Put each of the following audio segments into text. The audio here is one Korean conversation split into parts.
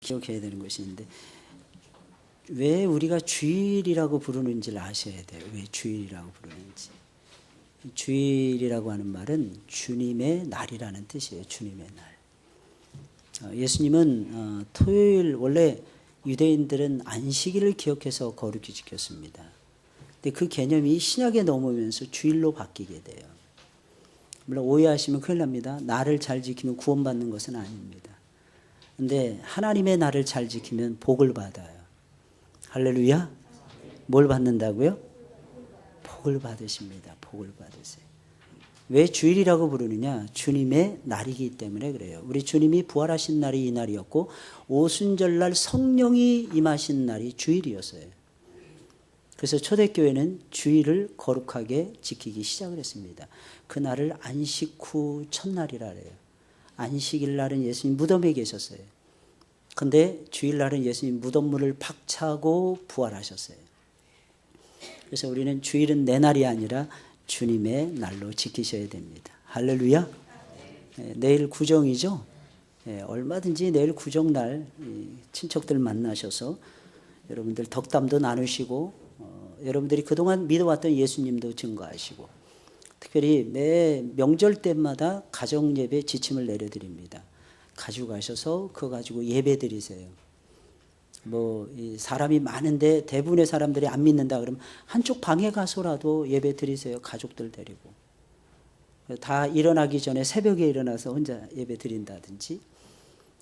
기억해야 되는 것이 있는데, 왜 우리가 주일이라고 부르는지를 아셔야 돼요. 왜 주일이라고 부르는지. 주일이라고 하는 말은 주님의 날이라는 뜻이에요. 주님의 날. 예수님은 토요일, 원래 유대인들은 안식일을 기억해서 거룩히 지켰습니다. 근데 그 개념이 신약에 넘어오면서 주일로 바뀌게 돼요. 물론 오해하시면 큰일 납니다. 날을 잘 지키면 구원받는 것은 아닙니다. 근데 하나님의 날을 잘 지키면 복을 받아요. 할렐루야. 뭘 받는다고요? 복을 받으십니다. 복을 받으세요. 왜 주일이라고 부르느냐? 주님의 날이기 때문에 그래요. 우리 주님이 부활하신 날이 이 날이었고, 오순절날 성령이 임하신 날이 주일이었어요. 그래서 초대교회는 주일을 거룩하게 지키기 시작을 했습니다. 그 날을 안식 후 첫날이라 해요. 안식일 날은 예수님 무덤에 계셨어요. 근데 주일날은 예수님 무덤문을 박차고 부활하셨어요. 그래서 우리는 주일은 내 날이 아니라 주님의 날로 지키셔야 됩니다. 할렐루야. 내일 구정이죠. 얼마든지 내일 구정날 친척들 만나셔서 여러분들 덕담도 나누시고, 여러분들이 그동안 믿어왔던 예수님도 증거하시고, 특별히 매 명절 때마다 가정예배 지침을 내려드립니다. 가지고 가셔서 그거 가지고 예배 드리세요. 사람이 많은데 대부분의 사람들이 안 믿는다 그러면 한쪽 방에 가서라도 예배 드리세요. 가족들 데리고. 다 일어나기 전에 새벽에 일어나서 혼자 예배 드린다든지.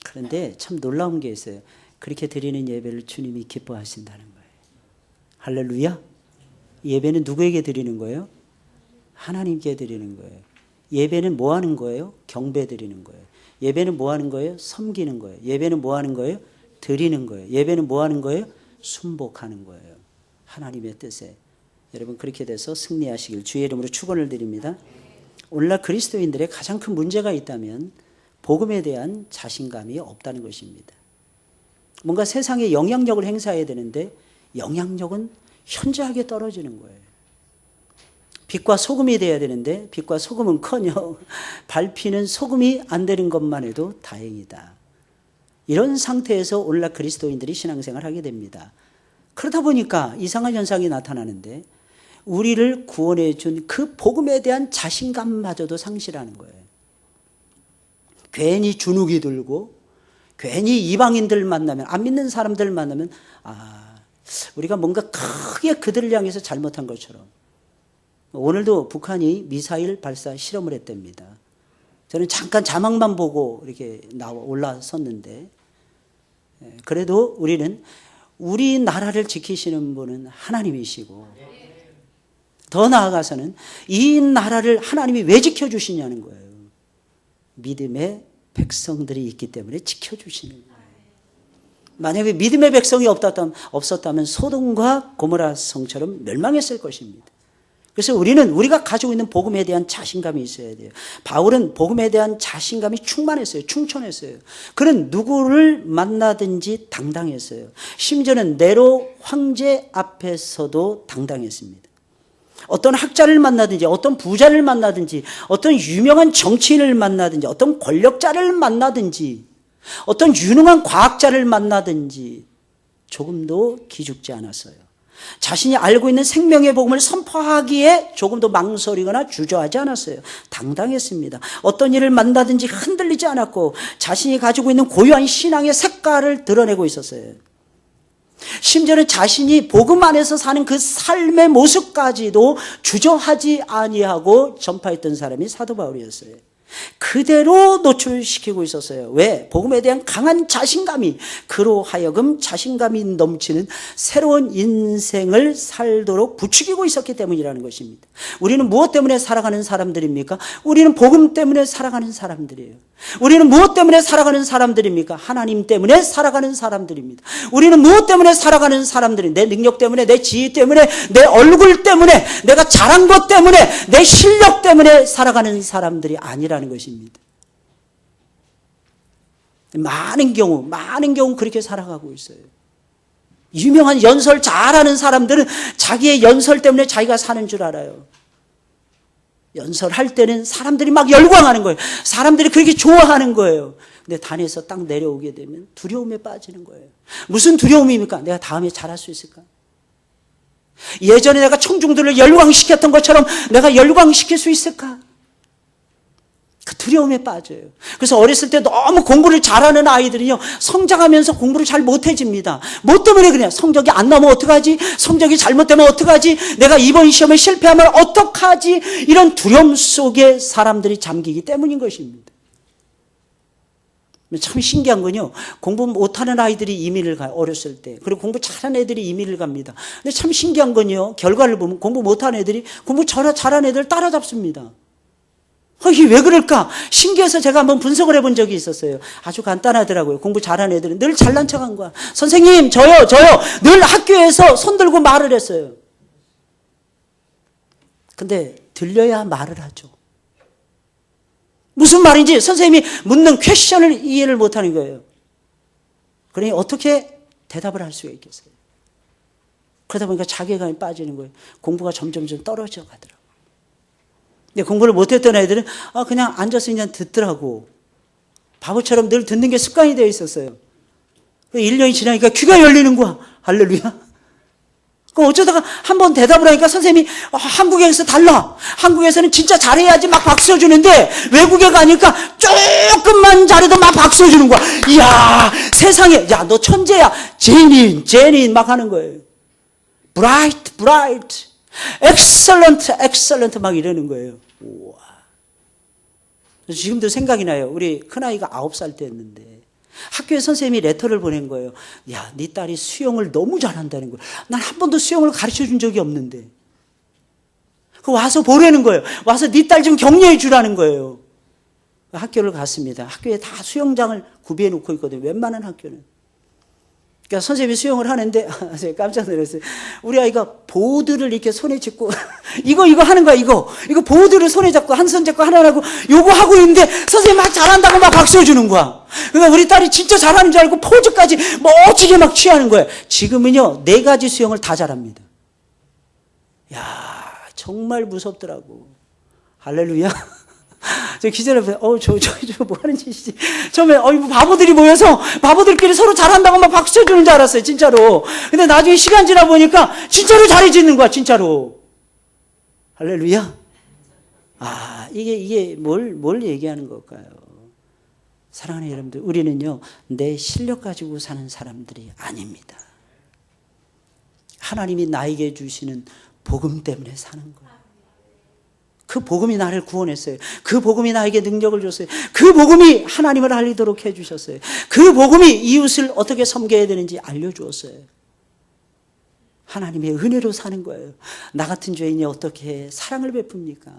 그런데 참 놀라운 게 있어요. 그렇게 드리는 예배를 주님이 기뻐하신다는 거예요. 할렐루야. 예배는 누구에게 드리는 거예요? 하나님께 드리는 거예요. 예배는 뭐 하는 거예요? 경배 드리는 거예요. 예배는 뭐 하는 거예요? 섬기는 거예요. 예배는 뭐 하는 거예요? 드리는 거예요. 예배는 뭐 하는 거예요? 순복하는 거예요. 하나님의 뜻에. 여러분 그렇게 돼서 승리하시길 주의 이름으로 축원을 드립니다. 오늘날 그리스도인들의 가장 큰 문제가 있다면 복음에 대한 자신감이 없다는 것입니다. 뭔가 세상에 영향력을 행사해야 되는데 영향력은 현저하게 떨어지는 거예요. 빛과 소금이 돼야 되는데 빛과 소금은커녕 밟히는 소금이 안 되는 것만 해도 다행이다. 이런 상태에서 오늘날 그리스도인들이 신앙생활을 하게 됩니다. 그러다 보니까 이상한 현상이 나타나는데 우리를 구원해 준 그 복음에 대한 자신감마저도 상실하는 거예요. 괜히 주눅이 들고 괜히 이방인들 만나면, 안 믿는 사람들 만나면 우리가 뭔가 크게 그들을 향해서 잘못한 것처럼. 오늘도 북한이 미사일 발사 실험을 했답니다. 저는 잠깐 자막만 보고 이렇게 올라섰는데, 그래도 우리는 우리 나라를 지키시는 분은 하나님이시고, 더 나아가서는 이 나라를 하나님이 왜 지켜주시냐는 거예요. 믿음의 백성들이 있기 때문에 지켜주시는 거예요. 만약에 믿음의 백성이 없었다면 소돔과 고모라 성처럼 멸망했을 것입니다. 그래서 우리가 가지고 있는 복음에 대한 자신감이 있어야 돼요. 바울은 복음에 대한 자신감이 충만했어요. 충천했어요. 그는 누구를 만나든지 당당했어요. 심지어는 네로 황제 앞에서도 당당했습니다. 어떤 학자를 만나든지, 어떤 부자를 만나든지, 어떤 유명한 정치인을 만나든지, 어떤 권력자를 만나든지, 어떤 유능한 과학자를 만나든지 조금도 기죽지 않았어요. 자신이 알고 있는 생명의 복음을 선포하기에 조금도 망설이거나 주저하지 않았어요. 당당했습니다. 어떤 일을 만나든지 흔들리지 않았고 자신이 가지고 있는 고유한 신앙의 색깔을 드러내고 있었어요. 심지어는 자신이 복음 안에서 사는 그 삶의 모습까지도 주저하지 아니하고 전파했던 사람이 사도 바울이었어요. 그대로 노출시키고 있었어요. 왜? 복음에 대한 강한 자신감이 그로 하여금 자신감이 넘치는 새로운 인생을 살도록 부추기고 있었기 때문이라는 것입니다. 우리는 무엇 때문에 살아가는 사람들입니까? 우리는 복음 때문에 살아가는 사람들이에요. 우리는 무엇 때문에 살아가는 사람들입니까? 하나님 때문에 살아가는 사람들입니다. 우리는 무엇 때문에 살아가는 사람들입니다. 내 능력 때문에, 내 지위 때문에, 내 얼굴 때문에, 내가 잘한 것 때문에, 내 실력 때문에 살아가는 사람들이 아니라는 것입니다. 많은 경우 그렇게 살아가고 있어요. 유명한 연설 잘하는 사람들은 자기의 연설 때문에 자기가 사는 줄 알아요. 연설할 때는 사람들이 막 열광하는 거예요. 사람들이 그렇게 좋아하는 거예요. 근데 단에서 딱 내려오게 되면 두려움에 빠지는 거예요. 무슨 두려움입니까? 내가 다음에 잘할 수 있을까? 예전에 내가 청중들을 열광시켰던 것처럼 내가 열광시킬 수 있을까? 그 두려움에 빠져요. 그래서 어렸을 때 너무 공부를 잘하는 아이들은요, 성장하면서 공부를 잘 못해집니다. 뭐 때문에 그래요? 성적이 안 나오면 어떡하지? 성적이 잘못되면 어떡하지? 내가 이번 시험에 실패하면 어떡하지? 이런 두려움 속에 사람들이 잠기기 때문인 것입니다. 참 신기한 건요, 공부 못하는 아이들이 이민을 가요, 어렸을 때. 그리고 공부 잘하는 애들이 이민을 갑니다. 근데 참 신기한 건요, 결과를 보면 공부 못하는 애들이 공부 잘하는 애들을 따라잡습니다. 이게 왜 그럴까? 신기해서 제가 한번 분석을 해본 적이 있었어요. 아주 간단하더라고요. 공부 잘하는 애들은 늘 잘난 척한 거야. 선생님, 저요. 늘 학교에서 손 들고 말을 했어요. 근데 들려야 말을 하죠. 무슨 말인지 선생님이 묻는 퀘션을 이해를 못하는 거예요. 그러니 어떻게 대답을 할 수가 있겠어요? 그러다 보니까 자괴감이 빠지는 거예요. 공부가 점점 떨어져 가더라고요. 근데 공부를 못했던 애들은 그냥 앉아서 그냥 듣더라고. 바보처럼 늘 듣는 게 습관이 되어 있었어요. 1년이 지나니까 귀가 열리는 거야. 할렐루야. 그럼 어쩌다가 한번 대답을 하니까 선생님이 한국에서 달라. 한국에서는 진짜 잘해야지 막 박수 쳐주는데 외국에 가니까 조금만 잘해도 막 박수 쳐주는 거야. 이야, 세상에, 야, 너 천재야. 제닌 막 하는 거예요. bright, excellent 막 이러는 거예요. 우와. 지금도 생각이 나요. 우리 큰아이가 9살 때였는데 학교에 선생님이 레터를 보낸 거예요. 야, 네 딸이 수영을 너무 잘한다는 거예요. 난 한 번도 수영을 가르쳐 준 적이 없는데. 그 와서 보라는 거예요. 와서 네 딸 좀 격려해 주라는 거예요. 학교를 갔습니다. 학교에 다 수영장을 구비해 놓고 있거든요. 웬만한 학교는. 그러니까 선생님이 수영을 하는데 제가 깜짝 놀랐어요. 우리 아이가 보드를 이렇게 손에 쥐고 이거 하는 거야. 이거 보드를 손에 잡고 한 손 잡고 하나 하고 요거 하고 있는데 선생님 막 잘한다고 막 박수 해주는 거야. 그러니까 우리 딸이 진짜 잘하는 줄 알고 포즈까지 멋지게 막 취하는 거예요. 지금은요 4가지 수영을 다 잘합니다. 야, 정말 무섭더라고. 할렐루야. 저 기자를 보고, 저 뭐 하는 짓이지? 처음에, 바보들이 모여서 바보들끼리 서로 잘한다고 막 박수 쳐주는 줄 알았어요, 진짜로. 근데 나중에 시간 지나 보니까 진짜로 잘해지는 거야, 진짜로. 할렐루야. 이게 뭘 얘기하는 걸까요? 사랑하는 여러분들, 우리는요, 내 실력 가지고 사는 사람들이 아닙니다. 하나님이 나에게 주시는 복음 때문에 사는 거예요. 그 복음이 나를 구원했어요. 그 복음이 나에게 능력을 줬어요. 그 복음이 하나님을 알리도록 해주셨어요. 그 복음이 이웃을 어떻게 섬겨야 되는지 알려주었어요. 하나님의 은혜로 사는 거예요. 나 같은 죄인이 어떻게 사랑을 베풉니까?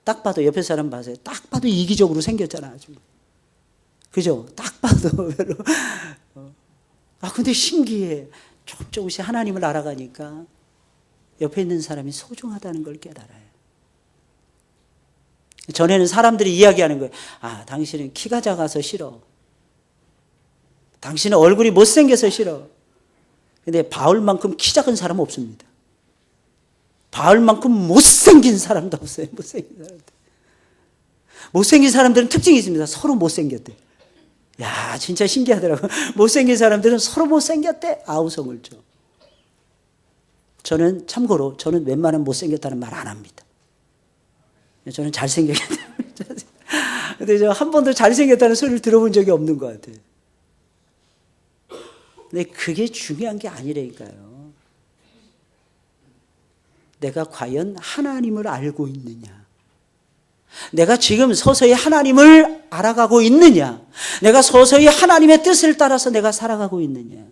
딱 봐도 옆에 사람 봐세요. 딱 봐도 이기적으로 생겼잖아. 아주. 그죠? 딱 봐도 별로. 근데 신기해. 조금씩 하나님을 알아가니까 옆에 있는 사람이 소중하다는 걸 깨달아요. 전에는 사람들이 이야기하는 거예요. 당신은 키가 작아서 싫어. 당신은 얼굴이 못생겨서 싫어. 근데 바울만큼 키 작은 사람은 없습니다. 바울만큼 못생긴 사람도 없어요. 못생긴 사람들은 특징이 있습니다. 서로 못생겼대. 야, 진짜 신기하더라고요. 못생긴 사람들은 서로 못생겼대. 아우성을 줘. 참고로 저는 웬만하면 못생겼다는 말 안 합니다. 저는 잘생겼기 때문에. 근데 저 한 번도 잘생겼다는 소리를 들어본 적이 없는 것 같아요. 근데 그게 중요한 게 아니라니까요. 내가 과연 하나님을 알고 있느냐? 내가 지금 서서히 하나님을 알아가고 있느냐? 내가 서서히 하나님의 뜻을 따라서 내가 살아가고 있느냐?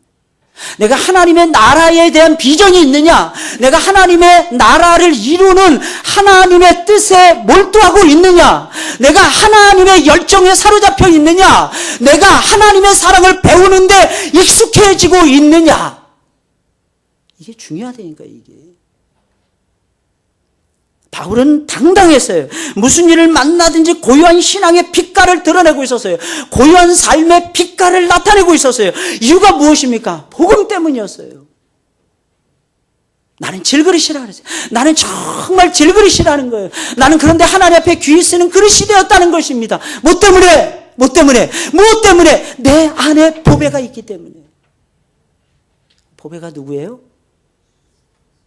내가 하나님의 나라에 대한 비전이 있느냐? 내가 하나님의 나라를 이루는 하나님의 뜻에 몰두하고 있느냐? 내가 하나님의 열정에 사로잡혀 있느냐? 내가 하나님의 사랑을 배우는데 익숙해지고 있느냐? 이게 중요하다니까, 이게. 바울은 당당했어요. 무슨 일을 만나든지 고유한 신앙의 빛깔을 드러내고 있었어요. 고유한 삶의 빛깔을 나타내고 있었어요. 이유가 무엇입니까? 복음 때문이었어요. 나는 질그릇 싫어하는 거예요. 나는 정말 질그릇 싫어하는 거예요. 나는 그런데 하나님 앞에 귀 쓰는 그릇이 되었다는 것입니다. 뭐 때문에? 뭐 때문에? 뭐 때문에? 내 안에 보배가 있기 때문에. 보배가 누구예요?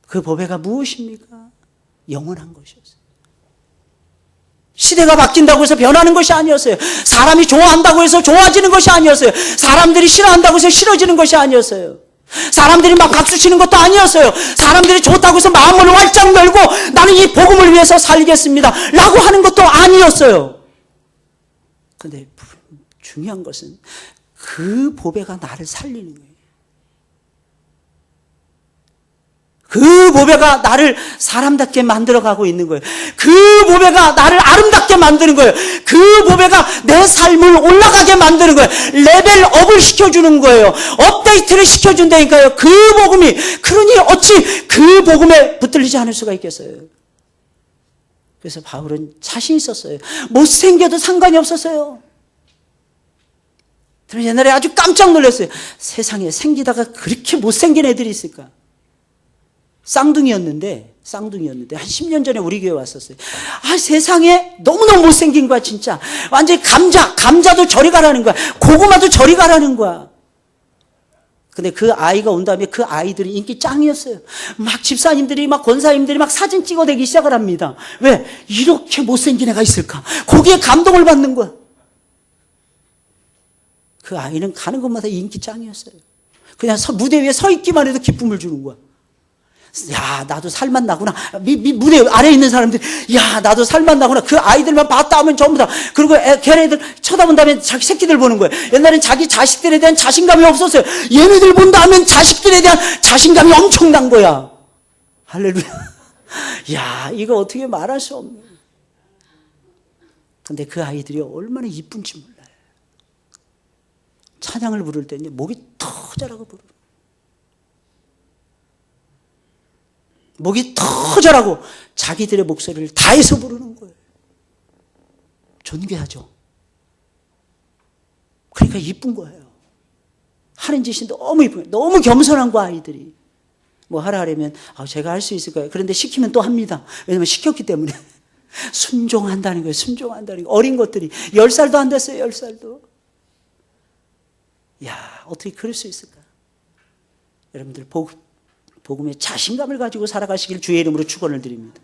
그 보배가 무엇입니까? 영원한 것이었어요. 시대가 바뀐다고 해서 변하는 것이 아니었어요. 사람이 좋아한다고 해서 좋아지는 것이 아니었어요. 사람들이 싫어한다고 해서 싫어지는 것이 아니었어요. 사람들이 막 박수치는 것도 아니었어요. 사람들이 좋다고 해서 마음을 활짝 열고 나는 이 복음을 위해서 살겠습니다 라고 하는 것도 아니었어요. 그런데 중요한 것은 그 보배가 나를 살리는 거예요. 그 보배가 나를 사람답게 만들어가고 있는 거예요. 그 보배가 나를 아름답게 만드는 거예요. 그 보배가 내 삶을 올라가게 만드는 거예요. 레벨업을 시켜주는 거예요. 업데이트를 시켜준다니까요. 그 복음이. 그러니 어찌 그 복음에 붙들리지 않을 수가 있겠어요. 그래서 바울은 자신 있었어요. 못생겨도 상관이 없었어요. 옛날에 아주 깜짝 놀랐어요. 세상에 생기다가 그렇게 못생긴 애들이 있을까? 쌍둥이였는데 한 10년 전에 우리 교회 왔었어요. 세상에 너무너무 못생긴 거야 진짜. 완전히 감자도 저리 가라는 거야. 고구마도 저리 가라는 거야. 근데 그 아이가 온 다음에 그 아이들이 인기 짱이었어요. 막 집사님들이 막 권사님들이 막 사진 찍어대기 시작을 합니다. 왜? 이렇게 못생긴 애가 있을까? 거기에 감동을 받는 거야. 그 아이는 가는 곳마다 인기 짱이었어요. 그냥 무대 위에 서 있기만 해도 기쁨을 주는 거야. 야, 나도 살만 나구나. 무대 아래에 있는 사람들이, 야, 나도 살만 나구나. 그 아이들만 봤다 하면 전부 다. 그리고 걔네들 쳐다본 다음에 자기 새끼들 보는 거예요. 옛날엔 자기 자식들에 대한 자신감이 없었어요. 얘네들 본다 하면 자식들에 대한 자신감이 엄청난 거야. 할렐루야. 야, 이거 어떻게 말할 수 없네. 근데 그 아이들이 얼마나 이쁜지 몰라요. 찬양을 부를 때는 목이 터져라고 부르는 거예요. 목이 터져라고 자기들의 목소리를 다해서 부르는 거예요. 존귀하죠. 그러니까 이쁜 거예요. 하는 짓이 너무 이뻐요. 너무 겸손한 거 아이들이. 뭐 하라 하려면 제가 할 수 있을 거예요. 그런데 시키면 또 합니다. 왜냐면 시켰기 때문에. 순종한다는 거예요. 순종한다는 거예요. 어린 것들이 10살도 안 됐어요. 10살도. 야, 어떻게 그럴 수 있을까? 여러분들 복음의 자신감을 가지고 살아가시길 주의 이름으로 축원을 드립니다.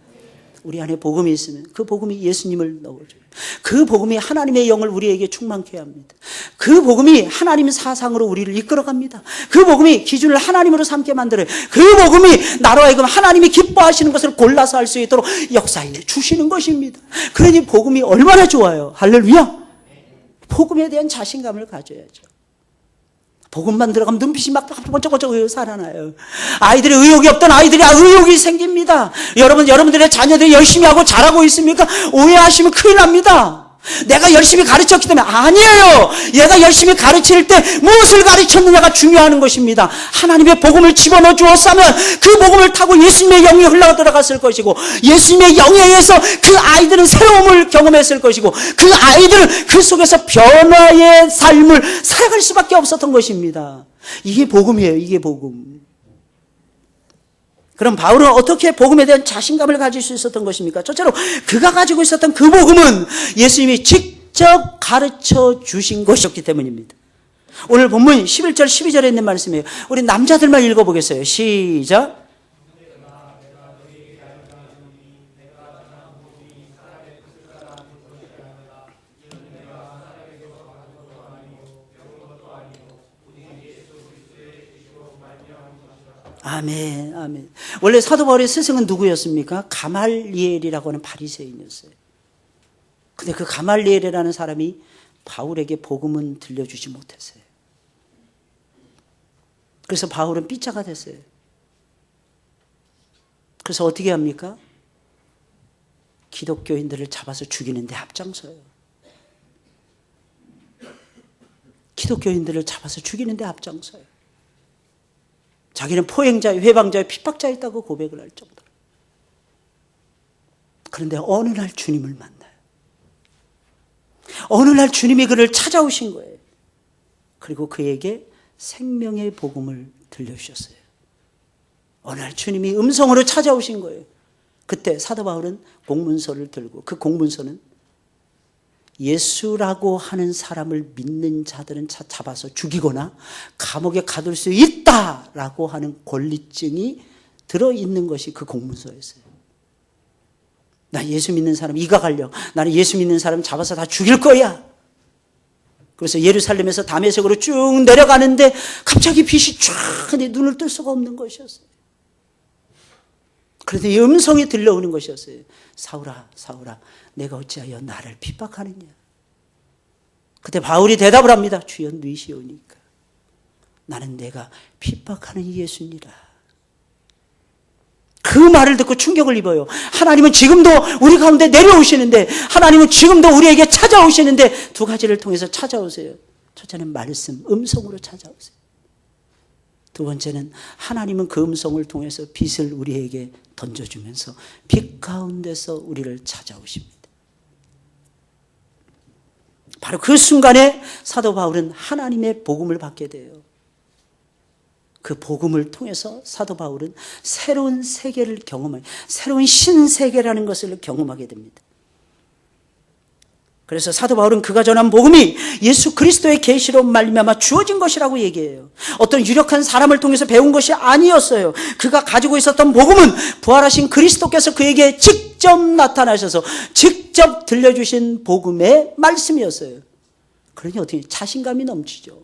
우리 안에 복음이 있으면 그 복음이 예수님을 넣어줘요. 그 복음이 하나님의 영을 우리에게 충만케 합니다. 그 복음이 하나님 사상으로 우리를 이끌어갑니다. 그 복음이 기준을 하나님으로 삼게 만들어요. 그 복음이 나로 하여금 하나님이 기뻐하시는 것을 골라서 할 수 있도록 역사해 주시는 것입니다. 그러니 복음이 얼마나 좋아요. 할렐루야. 복음에 대한 자신감을 가져야죠. 복음만 들어가면 눈빛이 막 번쩍번쩍 살아나요. 아이들이 의욕이 없던 아이들이 의욕이 생깁니다. 여러분들의 자녀들이 열심히 하고 잘하고 있습니까? 오해하시면 큰일 납니다. 내가 열심히 가르쳤기 때문에 아니에요. 얘가 열심히 가르칠 때 무엇을 가르쳤느냐가 중요한 것입니다. 하나님의 복음을 집어넣어 주었다면 그 복음을 타고 예수님의 영이 흘러 들어갔을 것이고 예수님의 영에 의해서 그 아이들은 새로움을 경험했을 것이고 그 아이들은 그 속에서 변화의 삶을 살아갈 수밖에 없었던 것입니다. 이게 복음이에요. 이게 복음. 그럼 바울은 어떻게 복음에 대한 자신감을 가질 수 있었던 것입니까? 첫째로 그가 가지고 있었던 그 복음은 예수님이 직접 가르쳐 주신 것이었기 때문입니다. 오늘 본문 11절 12절에 있는 말씀이에요. 우리 남자들만 읽어보겠어요. 시작. 아멘, 아멘. 원래 사도 바울의 스승은 누구였습니까? 가말리엘이라고 하는 바리새인이었어요. 근데 그 가말리엘이라는 사람이 바울에게 복음은 들려주지 못했어요. 그래서 바울은 삐짜가 됐어요. 그래서 어떻게 합니까? 기독교인들을 잡아서 죽이는데 앞장서요. 기독교인들을 잡아서 죽이는데 앞장서요. 자기는 포행자요, 회방자요, 핍박자였다고 고백을 할 정도로. 그런데 어느 날 주님을 만나요. 어느 날 주님이 그를 찾아오신 거예요. 그리고 그에게 생명의 복음을 들려주셨어요. 어느 날 주님이 음성으로 찾아오신 거예요. 그때 사도 바울은 공문서를 들고 그 공문서는 예수라고 하는 사람을 믿는 자들은 잡아서 죽이거나 감옥에 가둘 수 있다라고 하는 권리증이 들어있는 것이 그 공문서였어요. 나 예수 믿는 사람 이가 갈려. 나는 예수 믿는 사람 잡아서 다 죽일 거야. 그래서 예루살렘에서 다메섹으로 쭉 내려가는데 갑자기 빛이 쫙 근데 눈을 뜰 수가 없는 것이었어요. 그런데 이 음성이 들려오는 것이었어요. 사울아, 사울아, 내가 어찌하여 나를 핍박하느냐. 그때 바울이 대답을 합니다. 주여 누이시오니까. 나는 내가 핍박하는 예수니라. 그 말을 듣고 충격을 입어요. 하나님은 지금도 우리 가운데 내려오시는데, 하나님은 지금도 우리에게 찾아오시는데 두 가지를 통해서 찾아오세요. 첫째는 말씀, 음성으로 찾아오세요. 두 번째는 하나님은 그 음성을 통해서 빛을 우리에게 던져주면서 빛 가운데서 우리를 찾아오십니다. 바로 그 순간에 사도 바울은 하나님의 복음을 받게 돼요. 그 복음을 통해서 사도 바울은 새로운 세계를 경험하게, 새로운 신세계라는 것을 경험하게 됩니다. 그래서 사도 바울은 그가 전한 복음이 예수 그리스도의 계시로 말미암아 주어진 것이라고 얘기해요. 어떤 유력한 사람을 통해서 배운 것이 아니었어요. 그가 가지고 있었던 복음은 부활하신 그리스도께서 그에게 직접 나타나셔서 직접 들려주신 복음의 말씀이었어요. 그러니 어떻게 자신감이 넘치죠.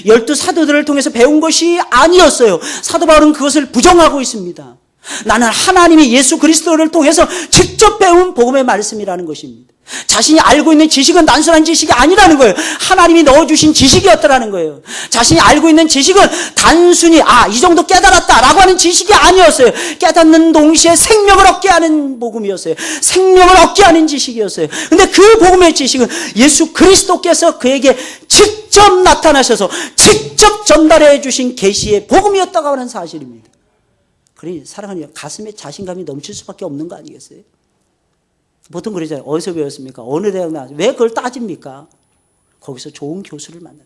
12 사도들을 통해서 배운 것이 아니었어요. 사도 바울은 그것을 부정하고 있습니다. 나는 하나님이 예수 그리스도를 통해서 직접 배운 복음의 말씀이라는 것입니다. 자신이 알고 있는 지식은 단순한 지식이 아니라는 거예요. 하나님이 넣어주신 지식이었더라는 거예요. 자신이 알고 있는 지식은 단순히 이 정도 깨달았다라고 하는 지식이 아니었어요. 깨닫는 동시에 생명을 얻게 하는 복음이었어요. 생명을 얻게 하는 지식이었어요. 근데 그 복음의 지식은 예수 그리스도께서 그에게 직접 나타나셔서 직접 전달해 주신 계시의 복음이었다고 하는 사실입니다. 그러니 사랑하는 가슴에 자신감이 넘칠 수밖에 없는 거 아니겠어요? 보통 그러잖아요. 어디서 배웠습니까? 어느 대학 나왔어요? 왜 그걸 따집니까? 거기서 좋은 교수를 만났네.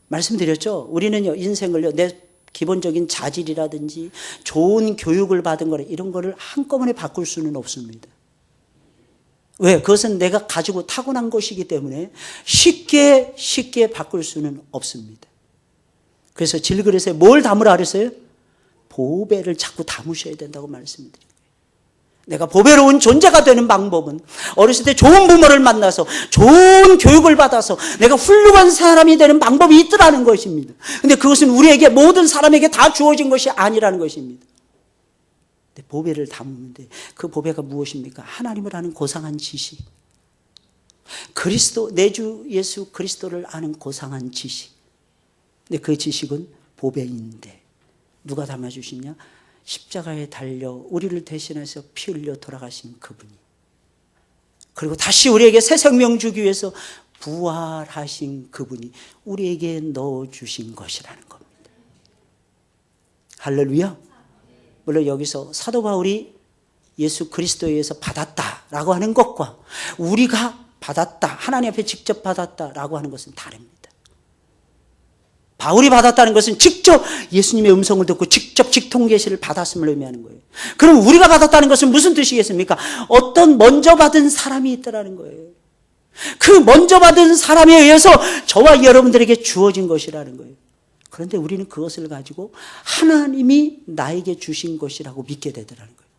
말씀드렸죠? 우리는요, 인생을요, 내 기본적인 자질이라든지 좋은 교육을 받은 거라 이런 거를 한꺼번에 바꿀 수는 없습니다. 왜? 그것은 내가 가지고 타고난 것이기 때문에 쉽게 바꿀 수는 없습니다. 그래서 질그릇에 뭘 담으라 그랬어요? 보배를 자꾸 담으셔야 된다고 말씀드려요. 내가 보배로운 존재가 되는 방법은 어렸을 때 좋은 부모를 만나서 좋은 교육을 받아서 내가 훌륭한 사람이 되는 방법이 있더라는 것입니다. 근데 그것은 우리에게 모든 사람에게 다 주어진 것이 아니라는 것입니다. 근데 보배를 담는데 그 보배가 무엇입니까? 하나님을 아는 고상한 지식. 그리스도, 내 주 예수 그리스도를 아는 고상한 지식. 근데 그 지식은 보배인데 누가 담아주시냐? 십자가에 달려 우리를 대신해서 피 흘려 돌아가신 그분이, 그리고 다시 우리에게 새 생명 주기 위해서 부활하신 그분이 우리에게 넣어주신 것이라는 겁니다. 할렐루야. 물론 여기서 사도 바울이 예수 그리스도에 의해서 받았다라고 하는 것과 우리가 받았다, 하나님 앞에 직접 받았다라고 하는 것은 다릅니다. 바울이 받았다는 것은 직접 예수님의 음성을 듣고 직접 직통계시를 받았음을 의미하는 거예요. 그럼 우리가 받았다는 것은 무슨 뜻이겠습니까? 어떤 먼저 받은 사람이 있다라는 거예요. 그 먼저 받은 사람에 의해서 저와 여러분들에게 주어진 것이라는 거예요. 그런데 우리는 그것을 가지고 하나님이 나에게 주신 것이라고 믿게 되더라는 거예요.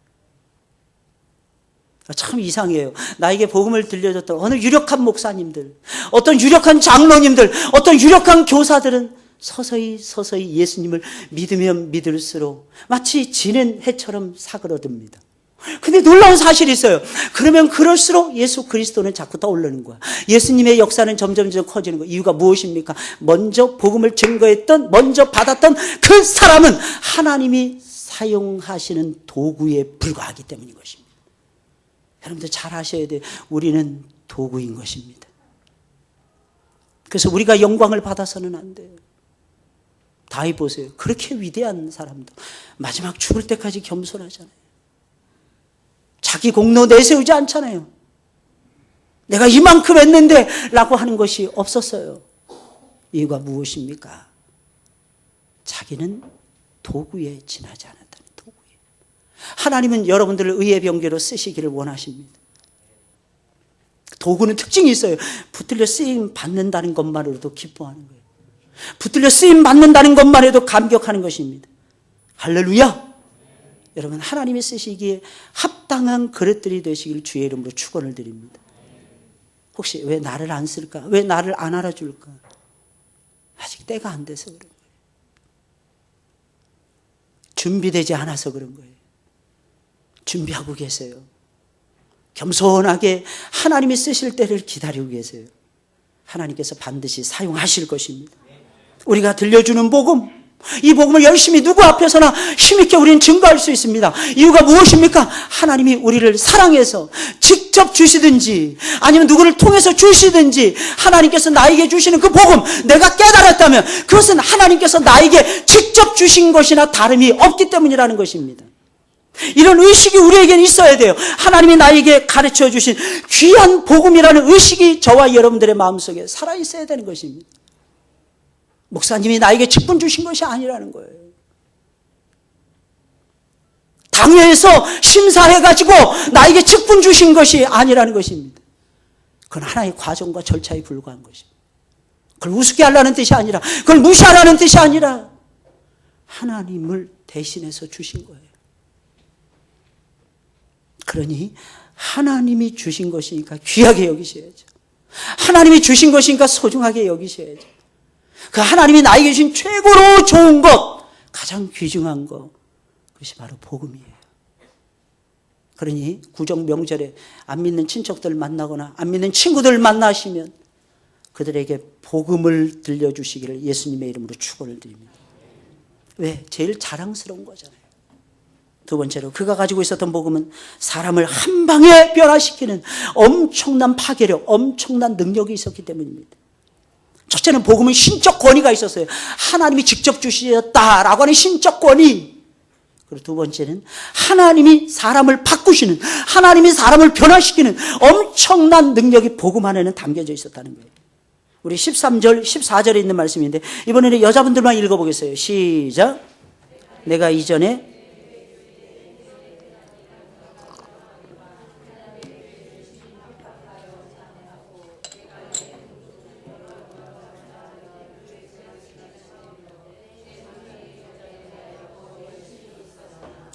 참 이상해요. 나에게 복음을 들려줬던 어느 유력한 목사님들, 어떤 유력한 장로님들, 어떤 유력한 교사들은 서서히 예수님을 믿으면 믿을수록 마치 지는 해처럼 사그러듭니다. 근데 놀라운 사실이 있어요. 그러면 그럴수록 예수 그리스도는 자꾸 떠오르는 거야. 예수님의 역사는 점점 커지는 거야. 이유가 무엇입니까? 먼저 복음을 증거했던, 먼저 받았던 그 사람은 하나님이 사용하시는 도구에 불과하기 때문인 것입니다. 여러분들 잘 아셔야 돼요. 우리는 도구인 것입니다. 그래서 우리가 영광을 받아서는 안 돼요. 다윗 보세요. 그렇게 위대한 사람도 마지막 죽을 때까지 겸손하잖아요. 자기 공로 내세우지 않잖아요. 내가 이만큼 했는데 라고 하는 것이 없었어요. 이유가 무엇입니까? 자기는 도구에 지나지 않았다는 도구에. 하나님은 여러분들을 의의 병기로 쓰시기를 원하십니다. 도구는 특징이 있어요. 붙들려 쓰임 받는다는 것만으로도 기뻐하는 거예요. 붙들려 쓰임 받는다는 것만 해도 감격하는 것입니다. 할렐루야! 여러분, 하나님이 쓰시기에 합당한 그릇들이 되시길 주의 이름으로 축원을 드립니다. 혹시 왜 나를 안 쓸까? 왜 나를 안 알아줄까? 아직 때가 안 돼서 그런 거예요. 준비되지 않아서 그런 거예요. 준비하고 계세요. 겸손하게 하나님이 쓰실 때를 기다리고 계세요. 하나님께서 반드시 사용하실 것입니다. 우리가 들려주는 복음, 이 복음을 열심히 누구 앞에서나 힘있게 우리는 증거할 수 있습니다. 이유가 무엇입니까? 하나님이 우리를 사랑해서 직접 주시든지 아니면 누구를 통해서 주시든지 하나님께서 나에게 주시는 그 복음, 내가 깨달았다면 그것은 하나님께서 나에게 직접 주신 것이나 다름이 없기 때문이라는 것입니다. 이런 의식이 우리에게는 있어야 돼요. 하나님이 나에게 가르쳐 주신 귀한 복음이라는 의식이 저와 여러분들의 마음속에 살아있어야 되는 것입니다. 목사님이 나에게 직분 주신 것이 아니라는 거예요. 당회에서 심사해가지고 나에게 직분 주신 것이 아니라는 것입니다. 그건 하나의 과정과 절차에 불과한 것입니다. 그걸 우습게 하려는 뜻이 아니라, 그걸 무시하라는 뜻이 아니라 하나님을 대신해서 주신 거예요. 그러니 하나님이 주신 것이니까 귀하게 여기셔야죠. 하나님이 주신 것이니까 소중하게 여기셔야죠. 그 하나님이 나에게 주신 최고로 좋은 것, 가장 귀중한 것, 그것이 바로 복음이에요. 그러니 구정 명절에 안 믿는 친척들 만나거나 안 믿는 친구들 만나시면 그들에게 복음을 들려주시기를 예수님의 이름으로 축원을 드립니다. 왜? 제일 자랑스러운 거잖아요. 두 번째로 그가 가지고 있었던 복음은 사람을 한 방에 변화시키는 엄청난 파괴력, 엄청난 능력이 있었기 때문입니다. 첫째는 복음은 신적 권위가 있었어요. 하나님이 직접 주셨다라고 하는 신적 권위. 그리고 두 번째는 하나님이 사람을 바꾸시는, 하나님이 사람을 변화시키는 엄청난 능력이 복음 안에는 담겨져 있었다는 거예요. 우리 13절, 14절에 있는 말씀인데 이번에는 여자분들만 읽어보겠어요. 시작. 내가 이전에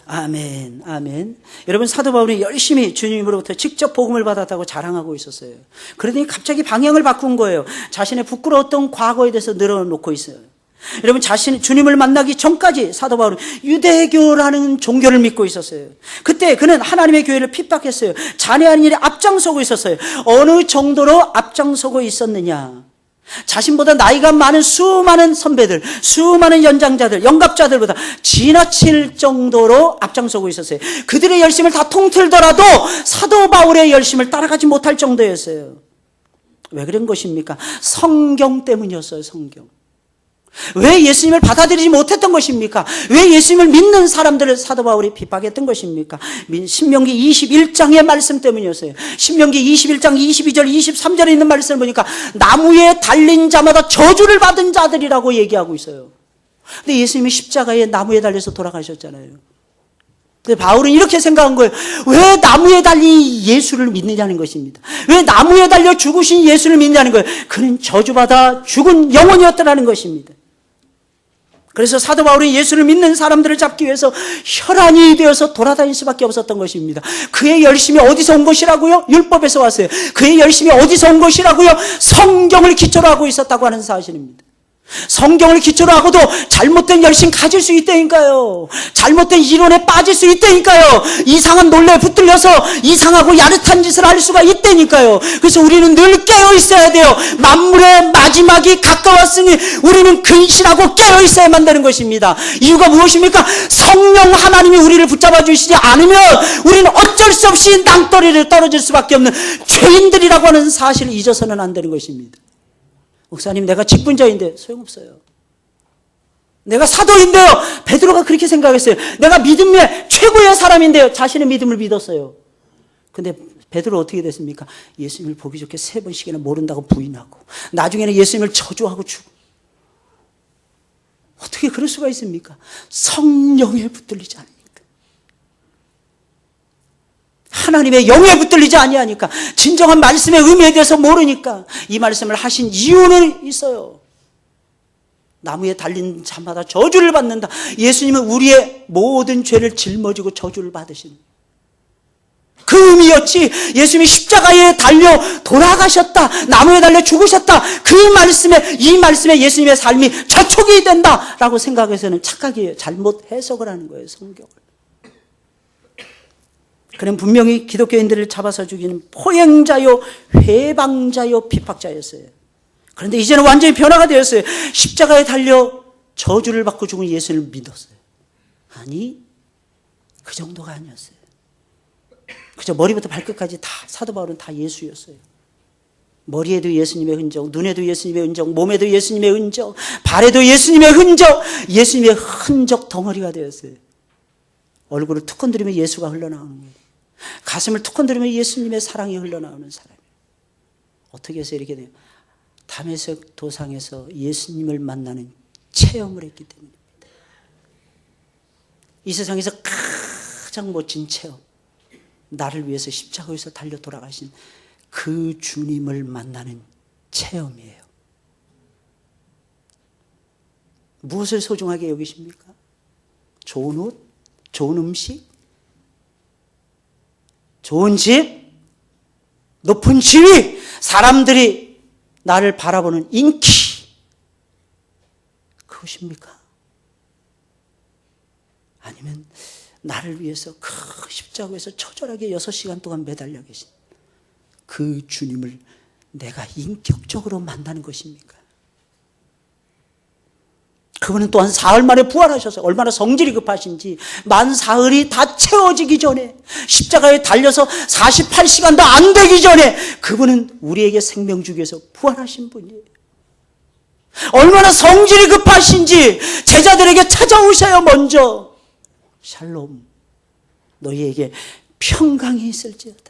아멘, 아멘. 여러분, 사도 바울이 열심히 주님으로부터 직접 복음을 받았다고 자랑하고 있었어요. 그러더니 갑자기 방향을 바꾼 거예요. 자신의 부끄러웠던 과거에 대해서 늘어놓고 있어요. 여러분, 주님을 만나기 전까지 사도 바울은 유대교라는 종교를 믿고 있었어요. 그때 그는 하나님의 교회를 핍박했어요. 잔해하는 일에 앞장서고 있었어요. 어느 정도로 앞장서고 있었느냐? 자신보다 나이가 많은 수많은 선배들, 수많은 연장자들, 영갑자들보다 지나칠 정도로 앞장서고 있었어요. 그들의 열심을 다 통틀더라도 사도 바울의 열심을 따라가지 못할 정도였어요. 왜 그런 것입니까? 성경 때문이었어요. 성경. 왜 예수님을 받아들이지 못했던 것입니까? 왜 예수님을 믿는 사람들을 사도 바울이 핍박했던 것입니까? 신명기 21장의 말씀 때문이었어요. 신명기 21장 22절 23절에 있는 말씀을 보니까 나무에 달린 자마다 저주를 받은 자들이라고 얘기하고 있어요. 근데 예수님이 십자가에 나무에 달려서 돌아가셨잖아요. 근데 바울은 이렇게 생각한 거예요. 왜 나무에 달린 예수를 믿느냐는 것입니다. 왜 나무에 달려 죽으신 예수를 믿느냐는 거예요. 그는 저주받아 죽은 영혼이었다는 것입니다. 그래서 사도 바울이 예수를 믿는 사람들을 잡기 위해서 혈안이 되어서 돌아다닐 수밖에 없었던 것입니다. 그의 열심이 어디서 온 것이라고요? 율법에서 왔어요. 그의 열심이 어디서 온 것이라고요? 성경을 기초로 하고 있었다고 하는 사실입니다. 성경을 기초로 하고도 잘못된 열심 가질 수 있다니까요. 잘못된 이론에 빠질 수 있다니까요. 이상한 논리에 붙들려서 이상하고 야릇한 짓을 할 수가 있다니까요. 그래서 우리는 늘 깨어 있어야 돼요. 만물의 마지막이 가까웠으니 우리는 근신하고 깨어 있어야만 되는 것입니다. 이유가 무엇입니까? 성령 하나님이 우리를 붙잡아 주시지 않으면 우리는 어쩔 수 없이 낭떠러리를 떨어질 수밖에 없는 죄인들이라고 하는 사실을 잊어서는 안 되는 것입니다. 목사님, 내가 직분자인데 소용없어요. 내가 사도인데요. 베드로가 그렇게 생각했어요. 내가 믿음의 최고의 사람인데요. 자신의 믿음을 믿었어요. 근데 베드로 어떻게 됐습니까? 예수님을 보기 좋게 3번씩이나 모른다고 부인하고 나중에는 예수님을 저주하고 죽고. 어떻게 그럴 수가 있습니까? 성령에 붙들리지 않으니까. 하나님의 영에 붙들리지 아니하니까, 진정한 말씀의 의미에 대해서 모르니까 이 말씀을 하신 이유는 있어요. 나무에 달린 자마다 저주를 받는다. 예수님은 우리의 모든 죄를 짊어지고 저주를 받으신 그 의미였지. 예수님이 십자가에 달려 돌아가셨다, 나무에 달려 죽으셨다, 이 말씀에 예수님의 삶이 저촉이 된다라고 생각해서는 착각이에요. 잘못 해석을 하는 거예요, 성경을. 그는 분명히 기독교인들을 잡아서 죽이는 포행자요, 회방자요, 비박자였어요. 그런데 이제는 완전히 변화가 되었어요. 십자가에 달려 저주를 받고 죽은 예수를 믿었어요. 아니, 그 정도가 아니었어요. 그저 머리부터 발끝까지 다, 사도 바울은 다 예수였어요. 머리에도 예수님의 흔적, 눈에도 예수님의 흔적, 몸에도 예수님의 흔적, 발에도 예수님의 흔적, 예수님의 흔적 덩어리가 되었어요. 얼굴을 툭 건드리면 예수가 흘러나오는 거예요. 가슴을 툭 건드리면 예수님의 사랑이 흘러나오는 사람이에요. 어떻게 해서 이렇게 돼요? 다메섹 도상에서 예수님을 만나는 체험을 했기 때문입니다. 이 세상에서 가장 멋진 체험, 나를 위해서 십자가에서 달려 돌아가신 그 주님을 만나는 체험이에요. 무엇을 소중하게 여기십니까? 좋은 옷? 좋은 음식? 좋은 집? 높은 지위? 사람들이 나를 바라보는 인기? 그것입니까? 아니면 나를 위해서 그 십자가에서 처절하게 6시간 동안 매달려 계신 그 주님을 내가 인격적으로 만나는 것입니까? 그분은 또한 사흘 만에 부활하셔서 얼마나 성질이 급하신지, 만 사흘이 다 채워지기 전에, 십자가에 달려서 48시간도 안 되기 전에 그분은 우리에게 생명 주기 위해서 부활하신 분이에요. 얼마나 성질이 급하신지 제자들에게 찾아오셔요. 먼저 샬롬, 너희에게 평강이 있을지어다.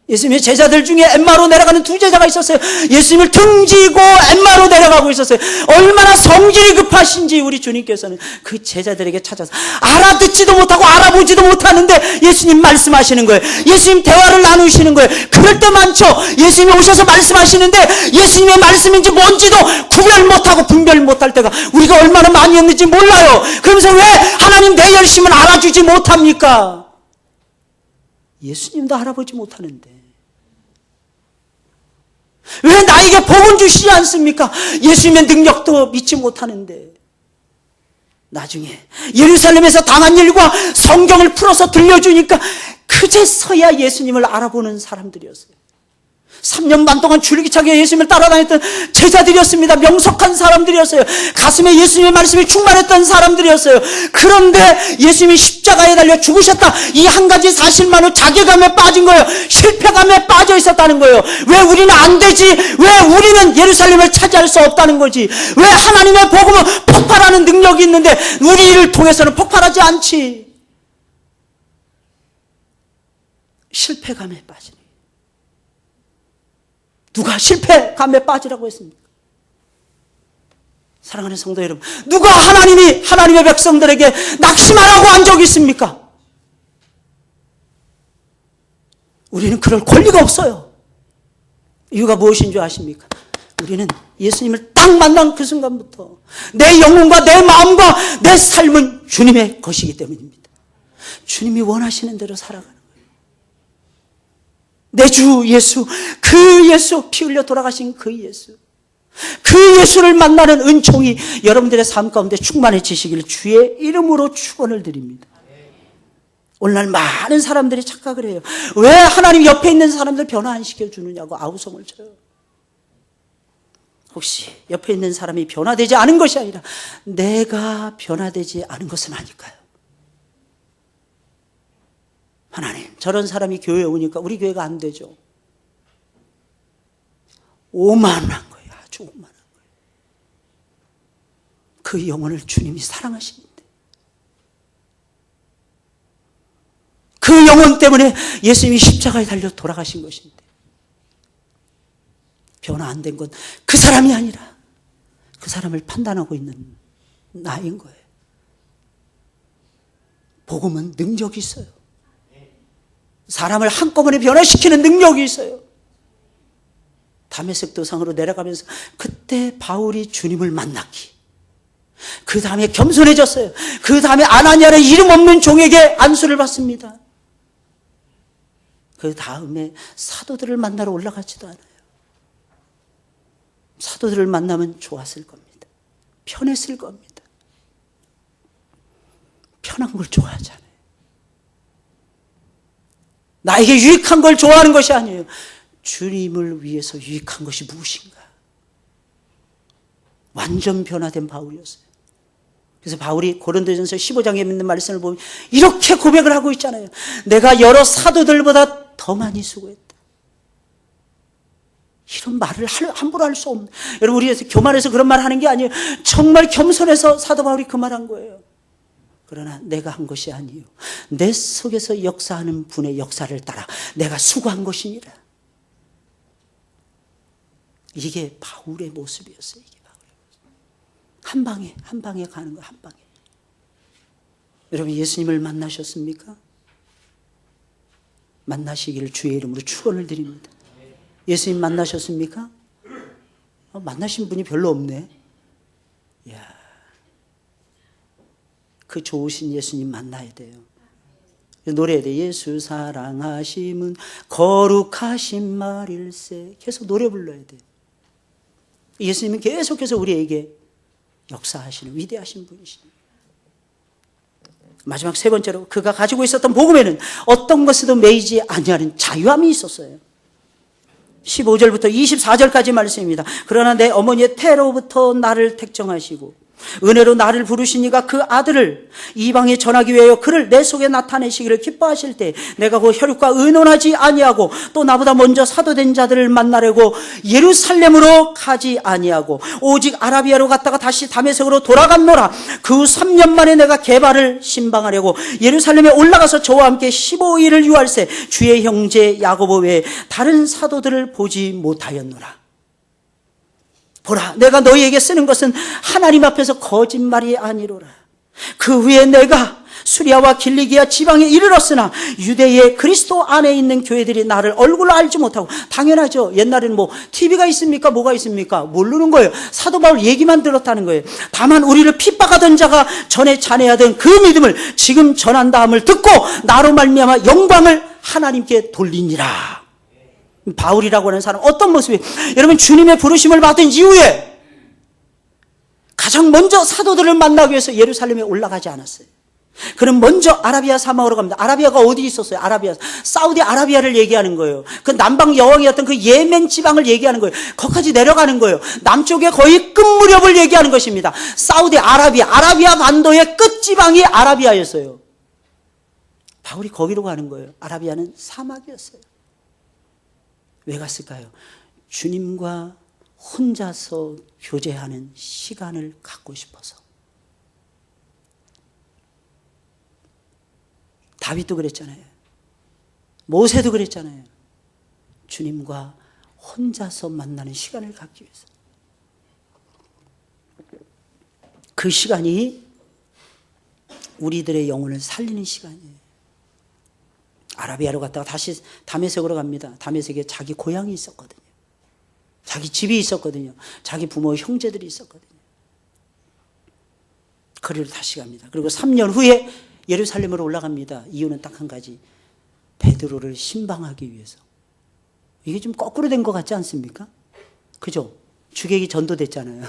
예수님의 제자들 중에 엠마로 내려가는 2 제자가 있었어요. 예수님을 등지고 엠마로 내려가고 있었어요. 얼마나 성질이 급하신지 우리 주님께서는 그 제자들에게 찾아서, 알아듣지도 못하고 알아보지도 못하는데 예수님 말씀하시는 거예요. 예수님 대화를 나누시는 거예요. 그럴 때 많죠. 예수님이 오셔서 말씀하시는데 예수님의 말씀인지 뭔지도 구별 못하고 분별 못할 때가 우리가 얼마나 많이 했는지 몰라요. 그러면서 왜 하나님 내 열심을 알아주지 못합니까? 예수님도 알아보지 못하는데 왜 나에게 복은 주시지 않습니까? 예수님의 능력도 믿지 못하는데. 나중에 예루살렘에서 당한 일과 성경을 풀어서 들려주니까 그제서야 예수님을 알아보는 사람들이었어요. 3년 반 동안 줄기차게 예수님을 따라다녔던 제자들이었습니다. 명석한 사람들이었어요. 가슴에 예수님의 말씀이 충만했던 사람들이었어요. 그런데 예수님이 십자가에 달려 죽으셨다, 이 한 가지 사실만으로 자괴감에 빠진 거예요. 실패감에 빠져 있었다는 거예요. 왜 우리는 안 되지? 왜 우리는 예루살렘을 차지할 수 없다는 거지? 왜 하나님의 복음은 폭발하는 능력이 있는데 우리를 통해서는 폭발하지 않지? 실패감에 빠지는. 누가 실패감에 빠지라고 했습니까? 사랑하는 성도 여러분, 누가 하나님의 백성들에게 낙심하라고 한 적이 있습니까? 우리는 그럴 권리가 없어요. 이유가 무엇인 줄 아십니까? 우리는 예수님을 딱 만난 그 순간부터 내 영혼과 내 마음과 내 삶은 주님의 것이기 때문입니다. 주님이 원하시는 대로 살아가는 거예요. 내 주 예수, 그 예수, 피 흘려 돌아가신 그 예수, 그 예수를 만나는 은총이 여러분들의 삶 가운데 충만해지시길 주의 이름으로 축원을 드립니다. 오늘날 많은 사람들이 착각을 해요. 왜 하나님 옆에 있는 사람들 변화 안 시켜주느냐고 아우성을 쳐요. 혹시 옆에 있는 사람이 변화되지 않은 것이 아니라 내가 변화되지 않은 것은 아닐까요? 하나님, 저런 사람이 교회에 오니까 우리 교회가 안 되죠. 오만한 거예요. 아주 오만한 거예요. 그 영혼을 주님이 사랑하시는데, 그 영혼 때문에 예수님이 십자가에 달려 돌아가신 것인데, 변화 안 된 건 그 사람이 아니라 그 사람을 판단하고 있는 나인 거예요. 복음은 능력이 있어요. 사람을 한꺼번에 변화시키는 능력이 있어요. 다메섹 도상으로 내려가면서 그때 바울이 주님을 만났기. 그 다음에 겸손해졌어요. 그 다음에 아나니아는 이름 없는 종에게 안수를 받습니다. 그 다음에 사도들을 만나러 올라가지도 않아요. 사도들을 만나면 좋았을 겁니다. 편했을 겁니다. 편한 걸 좋아하잖아요. 나에게 유익한 걸 좋아하는 것이 아니에요. 주님을 위해서 유익한 것이 무엇인가? 완전 변화된 바울이었어요. 그래서 바울이 고린도전서 15장에 있는 말씀을 보면 이렇게 고백을 하고 있잖아요. 내가 여러 사도들보다 더 많이 수고했다. 이런 말을 함부로 할 수 없는. 여러분, 우리 교만해서 그런 말 하는 게 아니에요. 정말 겸손해서 사도 바울이 그 말 한 거예요. 그러나 내가 한 것이 아니에요. 내 속에서 역사하는 분의 역사를 따라 내가 수고한 것이니라. 이게 바울의 모습이었어요. 이게 바울의 모습. 한 방에 가는 거, 한 방에. 여러분, 예수님을 만나셨습니까? 만나시기를 주의 이름으로 축원을 드립니다. 예수님 만나셨습니까? 만나신 분이 별로 없네. 이야, 그 좋으신 예수님 만나야 돼요. 노래해야 돼. 예수 사랑하심은 거룩하신 말일세. 계속 노래 불러야 돼요. 예수님은 계속해서 우리에게 역사하시는 위대하신 분이십니다. 마지막 세 번째로, 그가 가지고 있었던 복음에는 어떤 것에도 매이지 아니하는 자유함이 있었어요. 15절부터 24절까지 말씀입니다. 그러나 내 어머니의 태로부터 나를 택정하시고 은혜로 나를 부르시니가 그 아들을 이방에 전하기 위하여 그를 내 속에 나타내시기를 기뻐하실 때 내가 그 혈육과 의논하지 아니하고 또 나보다 먼저 사도된 자들을 만나려고 예루살렘으로 가지 아니하고 오직 아라비아로 갔다가 다시 다메섹으로 돌아갔노라. 그 후 3년 만에 내가 게바를 신방하려고 예루살렘에 올라가서 저와 함께 15일을 유할세 주의 형제 야고보 외에 다른 사도들을 보지 못하였노라. 보라, 내가 너희에게 쓰는 것은 하나님 앞에서 거짓말이 아니로라. 그 후에 내가 수리아와 길리기아 지방에 이르렀으나 유대의 그리스도 안에 있는 교회들이 나를 얼굴로 알지 못하고, 당연하죠. 옛날에는 뭐 TV가 있습니까? 뭐가 있습니까? 모르는 거예요. 사도 바울 얘기만 들었다는 거예요. 다만 우리를 핍박하던 자가 전에 찬해하던 그 믿음을 지금 전한다함을 듣고 나로 말미암아 영광을 하나님께 돌리니라. 바울이라고 하는 사람 어떤 모습이에요? 여러분, 주님의 부르심을 받은 이후에 가장 먼저 사도들을 만나기 위해서 예루살렘에 올라가지 않았어요. 그는 먼저 아라비아 사막으로 갑니다. 아라비아가 어디 있었어요? 아라비아, 사우디 아라비아를 얘기하는 거예요. 그 남방 여왕이었던 그 예멘 지방을 얘기하는 거예요. 거기까지 내려가는 거예요. 남쪽에 거의 끝 무렵을 얘기하는 것입니다. 사우디 아라비아 반도의 끝 지방이 아라비아였어요. 바울이 거기로 가는 거예요. 아라비아는 사막이었어요. 왜 갔을까요? 주님과 혼자서 교제하는 시간을 갖고 싶어서. 다윗도 그랬잖아요. 모세도 그랬잖아요. 주님과 혼자서 만나는 시간을 갖기 위해서. 그 시간이 우리들의 영혼을 살리는 시간이에요. 아라비아로 갔다가 다시 다메섹으로 갑니다. 다메섹에 자기 고향이 있었거든요. 자기 집이 있었거든요. 자기 부모 형제들이 있었거든요. 거리로 다시 갑니다. 그리고 3년 후에 예루살렘으로 올라갑니다. 이유는 딱 한 가지. 베드로를 신방하기 위해서. 이게 좀 거꾸로 된 것 같지 않습니까? 그죠? 주객이 전도됐잖아요.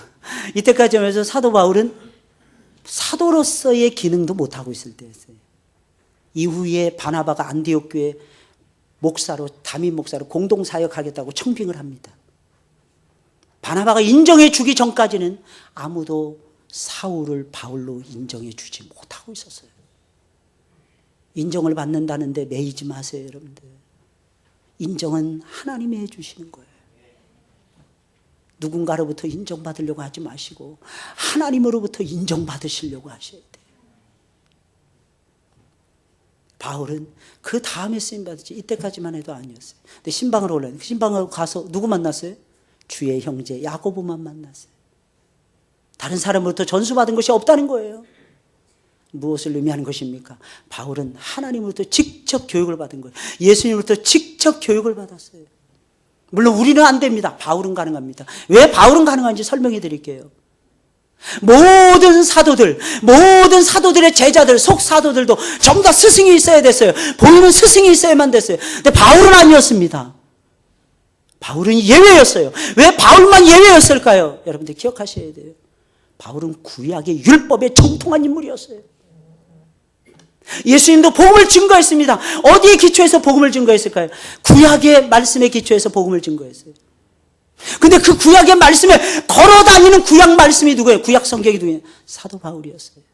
이때까지 하면서 사도 바울은 사도로서의 기능도 못하고 있을 때였어요. 이후에 바나바가 안디옥 교회 목사로, 담임 목사로 공동사역하겠다고 청빙을 합니다. 바나바가 인정해 주기 전까지는 아무도 사울을 바울로 인정해 주지 못하고 있었어요. 인정을 받는다는데 매이지 마세요, 여러분들. 인정은 하나님이 해주시는 거예요. 누군가로부터 인정받으려고 하지 마시고 하나님으로부터 인정받으시려고 하셔야 돼요. 바울은 그 다음에 쓰임받았지 이때까지만 해도 아니었어요. 근데 신방으로 올라요. 신방으로 가서 누구 만났어요? 주의 형제 야고보만 만났어요. 다른 사람으로부터 전수받은 것이 없다는 거예요. 무엇을 의미하는 것입니까? 바울은 하나님으로부터 직접 교육을 받은 거예요. 예수님으로부터 직접 교육을 받았어요. 물론 우리는 안 됩니다. 바울은 가능합니다. 왜 바울은 가능한지 설명해 드릴게요. 모든 사도들의 제자들, 속사도들도 전부 다 스승이 있어야 됐어요. 보이는 스승이 있어야만 됐어요. 근데 바울은 아니었습니다. 바울은 예외였어요. 왜 바울만 예외였을까요? 여러분들 기억하셔야 돼요. 바울은 구약의 율법에 정통한 인물이었어요. 예수님도 복음을 증거했습니다. 어디에 기초해서 복음을 증거했을까요? 구약의 말씀에 기초해서 복음을 증거했어요. 근데 그 구약의 말씀에 걸어다니는 구약 말씀이 누구예요? 구약 성경이 누구예요? 사도 바울이었어요.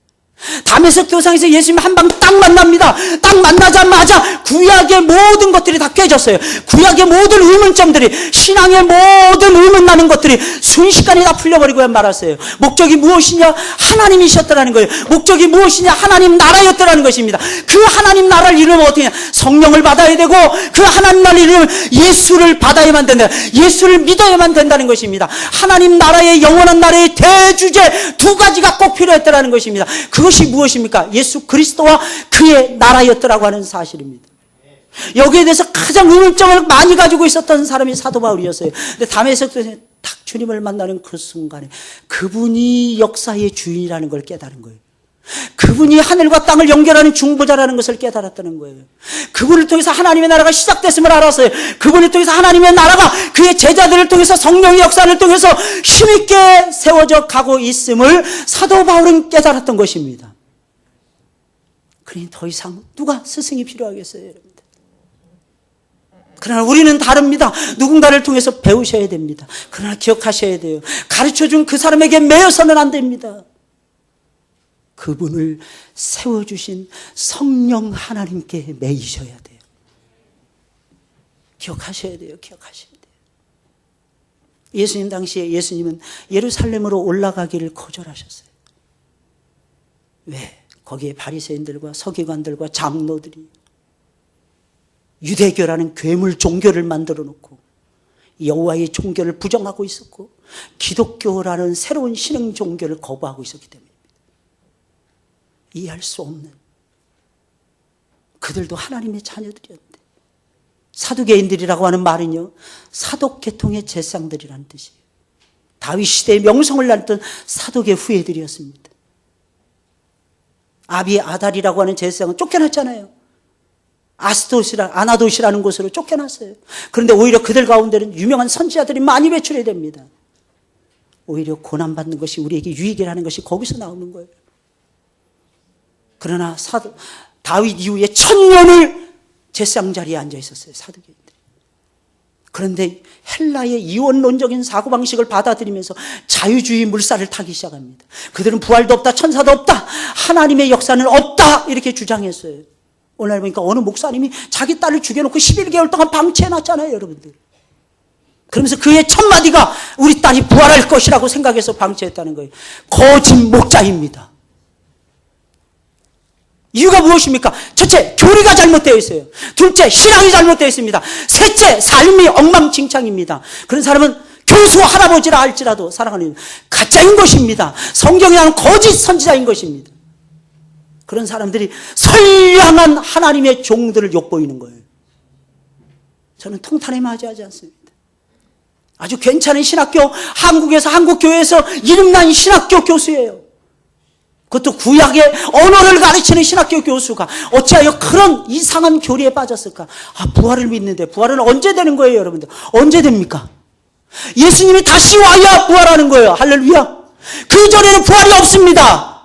다메섹 도상에서 예수님 한 방 딱 만납니다. 딱 만나자마자 구약의 모든 것들이 다 깨졌어요. 구약의 모든 의문점들이, 신앙의 모든 의문 나는 것들이 순식간에 다 풀려버리고 말았어요. 목적이 무엇이냐? 하나님이셨더라는 거예요. 목적이 무엇이냐? 하나님 나라였더라는 것입니다. 그 하나님 나라를 이루면 어떻게 하냐? 성령을 받아야 되고, 그 하나님 나라를 이루면 예수를 받아야만 된다. 예수를 믿어야만 된다는 것입니다. 하나님 나라의 영원한 나라의 대주제 두 가지가 꼭 필요했더라는 것입니다. 그것이 무엇입니까? 예수 그리스도와 그의 나라였더라고 하는 사실입니다. 여기에 대해서 가장 의문점을 많이 가지고 있었던 사람이 사도 바울이었어요. 근데 다메섹에서 딱 주님을 만나는 그 순간에 그분이 역사의 주인이라는 걸 깨달은 거예요. 그분이 하늘과 땅을 연결하는 중보자라는 것을 깨달았다는 거예요. 그분을 통해서 하나님의 나라가 시작됐음을 알았어요. 그분을 통해서 하나님의 나라가 그의 제자들을 통해서 성령의 역사를 통해서 힘있게 세워져 가고 있음을 사도 바울은 깨달았던 것입니다. 그러니 더 이상 누가 스승이 필요하겠어요, 여러분들. 그러나 우리는 다릅니다. 누군가를 통해서 배우셔야 됩니다. 그러나 기억하셔야 돼요. 가르쳐준 그 사람에게 매여서는 안 됩니다. 그분을 세워주신 성령 하나님께 매이셔야 돼요. 기억하셔야 돼요. 기억하셔야 돼요. 예수님 당시에 예수님은 예루살렘으로 올라가기를 거절하셨어요. 왜? 거기에 바리새인들과 서기관들과 장로들이 유대교라는 괴물 종교를 만들어 놓고 여호와의 종교를 부정하고 있었고 기독교라는 새로운 신흥 종교를 거부하고 있었기 때문입니다. 이해할 수 없는, 그들도 하나님의 자녀들이었는데, 사두개인들이라고 하는 말은요, 사독계통의 제상들이라는 뜻이에요. 다윗 시대의 명성을 날던 사독의 후예들이었습니다. 아비 아달이라고 하는 제사장은 쫓겨났잖아요. 아나도시라는 곳으로 쫓겨났어요. 그런데 오히려 그들 가운데는 유명한 선지자들이 많이 배출해야 됩니다. 오히려 고난받는 것이 우리에게 유익이라는 것이 거기서 나오는 거예요. 그러나 다윗 이후에 1000년을 제사장 자리에 앉아 있었어요, 사두개인들. 그런데 헬라의 이원론적인 사고방식을 받아들이면서 자유주의 물살을 타기 시작합니다. 그들은 부활도 없다, 천사도 없다, 하나님의 역사는 없다, 이렇게 주장했어요. 오늘 보니까 어느 목사님이 자기 딸을 죽여놓고 11개월 동안 방치해놨잖아요, 여러분들. 그러면서 그의 첫 마디가 우리 딸이 부활할 것이라고 생각해서 방치했다는 거예요. 거짓 목자입니다. 이유가 무엇입니까? 첫째, 교리가 잘못되어 있어요. 둘째, 신앙이 잘못되어 있습니다. 셋째, 삶이 엉망진창입니다. 그런 사람은 교수 할아버지라 할지라도 사랑하는 가짜인 것입니다. 성경에 나오는 거짓 선지자인 것입니다. 그런 사람들이 선량한 하나님의 종들을 엿보이는 거예요. 저는 통탄에 맞이하지 않습니다. 아주 괜찮은 신학교, 한국에서 한국교회에서 이름난 신학교 교수예요. 그것도 구약의 언어를 가르치는 신학교 교수가 어찌하여 그런 이상한 교리에 빠졌을까? 부활을 믿는데 부활은 언제 되는 거예요, 여러분들? 언제 됩니까? 예수님이 다시 와야 부활하는 거예요. 할렐루야. 그 전에는 부활이 없습니다.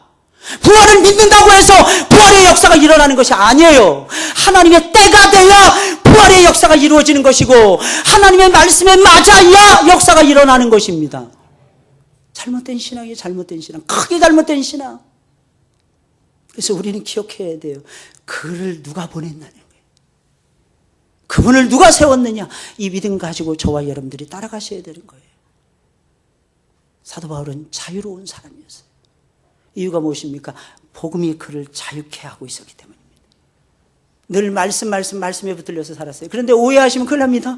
부활을 믿는다고 해서 부활의 역사가 일어나는 것이 아니에요. 하나님의 때가 돼야 부활의 역사가 이루어지는 것이고 하나님의 말씀에 맞아야 역사가 일어나는 것입니다. 잘못된 신앙이 잘못된 신앙, 크게 잘못된 신앙. 그래서 우리는 기억해야 돼요. 그를 누가 보냈느냐, 그분을 누가 세웠느냐, 이 믿음 가지고 저와 여러분들이 따라가셔야 되는 거예요. 사도 바울은 자유로운 사람이었어요. 이유가 무엇입니까? 복음이 그를 자유케 하고 있었기 때문입니다. 늘 말씀에 붙들려서 살았어요. 그런데 오해하시면 큰일 납니다.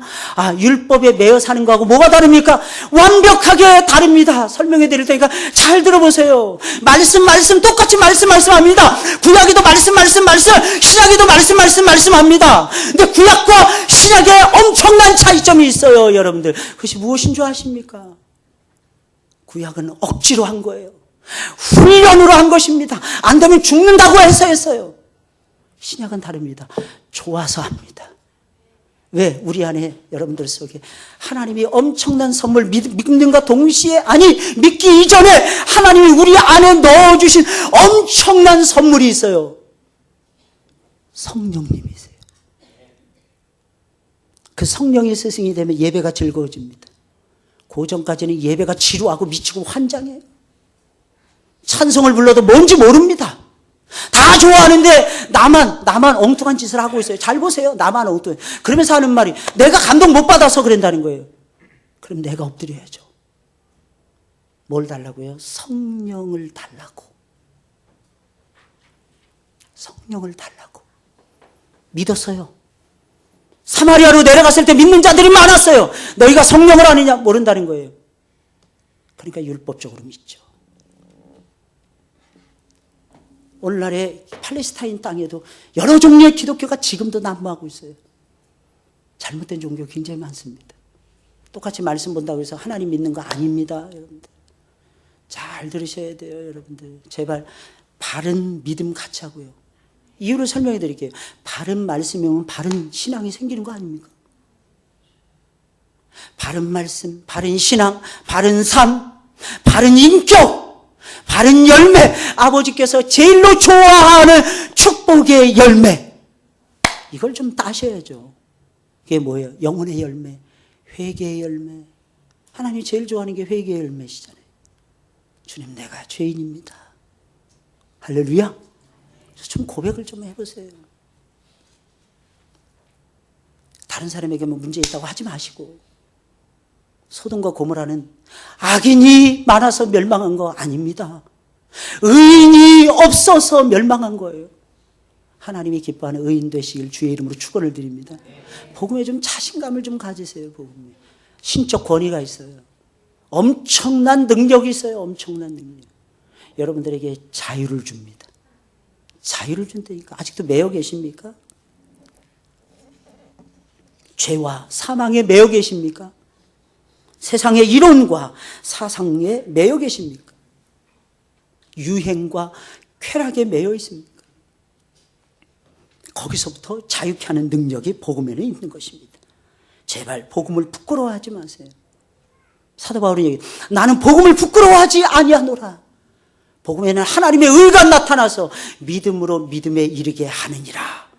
율법에 매여 사는 거하고 뭐가 다릅니까? 완벽하게 다릅니다. 설명해 드릴 테니까 잘 들어보세요. 말씀, 똑같이 말씀합니다. 구약에도 말씀, 신약에도 말씀합니다. 근데 구약과 신약에 엄청난 차이점이 있어요, 여러분들. 그것이 무엇인 줄 아십니까? 구약은 억지로 한 거예요. 훈련으로 한 것입니다. 안 되면 죽는다고 해서 했어요. 신약은 다릅니다. 좋아서 합니다. 왜? 우리 안에 여러분들 속에 하나님이 엄청난 선물, 믿는과 동시에, 믿기 이전에 하나님이 우리 안에 넣어주신 엄청난 선물이 있어요. 성령님이세요. 그 성령의 스승이 되면 예배가 즐거워집니다. 그 전까지는 예배가 지루하고 미치고 환장해요. 찬송을 불러도 뭔지 모릅니다. 다 좋아하는데 나만 엉뚱한 짓을 하고 있어요. 잘 보세요. 나만 엉뚱해. 그러면서 하는 말이 내가 감동 못 받아서 그런다는 거예요. 그럼 내가 엎드려야죠. 뭘 달라고요? 성령을 달라고. 성령을 달라고. 믿었어요. 사마리아로 내려갔을 때 믿는 자들이 많았어요. 너희가 성령을 아느냐? 모른다는 거예요. 그러니까 율법적으로 믿죠. 오늘날의 팔레스타인 땅에도 여러 종류의 기독교가 지금도 난무하고 있어요. 잘못된 종교 굉장히 많습니다. 똑같이 말씀 본다고 해서 하나님 믿는 거 아닙니다. 여러분들. 잘 들으셔야 돼요. 여러분들. 제발 바른 믿음 같이 하고요. 이유를 설명해 드릴게요. 바른 말씀이면 바른 신앙이 생기는 거 아닙니까? 바른 말씀, 바른 신앙, 바른 삶, 바른 인격, 바른 열매, 아버지께서 제일로 좋아하는 축복의 열매, 이걸 좀 따셔야죠. 그게 뭐예요? 영혼의 열매, 회개의 열매. 하나님이 제일 좋아하는 게 회개의 열매시잖아요. 주님, 내가 죄인입니다. 할렐루야. 좀 고백을 좀 해보세요. 다른 사람에게 뭐 문제 있다고 하지 마시고, 소돔과 고모라는 악인이 많아서 멸망한 거 아닙니다. 의인이 없어서 멸망한 거예요. 하나님이 기뻐하는 의인 되시길 주의 이름으로 축원을 드립니다. 복음에 좀 자신감을 좀 가지세요. 복음에 신적 권위가 있어요. 엄청난 능력이 있어요. 엄청난 능력. 여러분들에게 자유를 줍니다. 자유를 준다니까. 아직도 매여 계십니까? 죄와 사망에 매여 계십니까? 세상의 이론과 사상에 매여 계십니까? 유행과 쾌락에 매여 있습니까? 거기서부터 자유케 하는 능력이 복음에는 있는 것입니다. 제발 복음을 부끄러워하지 마세요. 사도 바울은 얘기해요. 나는 복음을 부끄러워하지 아니하노라. 복음에는 하나님의 의가 나타나서 믿음으로 믿음에 이르게 하느니라.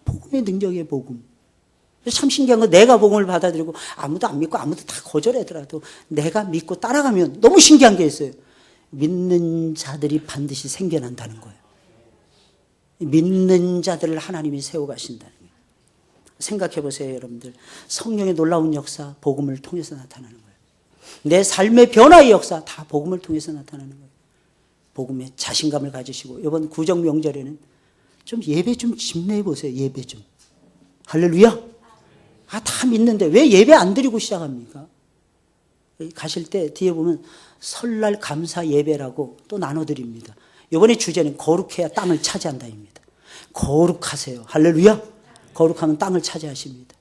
복음의 능력이에요. 복음. 참 신기한 건 내가 복음을 받아들이고 아무도 안 믿고 아무도 다 거절하더라도 내가 믿고 따라가면 너무 신기한 게 있어요. 믿는 자들이 반드시 생겨난다는 거예요. 믿는 자들을 하나님이 세워가신다는 거예요. 생각해 보세요, 여러분들. 성령의 놀라운 역사, 복음을 통해서 나타나는 거예요. 내 삶의 변화의 역사, 다 복음을 통해서 나타나는 거예요. 복음에 자신감을 가지시고, 이번 구정 명절에는 좀 예배 좀 집내해 보세요. 예배 좀. 할렐루야. 다 믿는데 왜 예배 안 드리고 시작합니까? 가실 때 뒤에 보면 설날 감사 예배라고 또 나눠드립니다. 이번에 주제는 거룩해야 땅을 차지한다입니다. 거룩하세요. 할렐루야. 거룩하면 땅을 차지하십니다.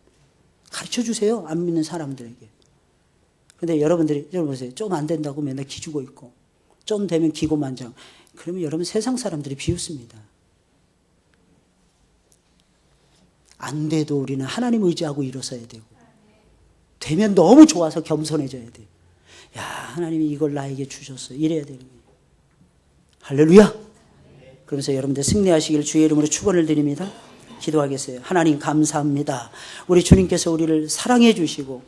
가르쳐 주세요. 안 믿는 사람들에게. 근데 여러분들이 보세요. 좀 안 된다고 맨날 기죽어 있고, 좀 되면 기고만장. 그러면 여러분 세상 사람들이 비웃습니다. 안 돼도 우리는 하나님 의지하고 일어서야 되고, 되면 너무 좋아서 겸손해져야 돼요. 야, 하나님이 이걸 나에게 주셨어. 이래야 되는 거예요. 할렐루야. 그러면서 여러분들 승리하시길 주의 이름으로 축원을 드립니다. 기도하겠어요. 하나님 감사합니다. 우리 주님께서 우리를 사랑해 주시고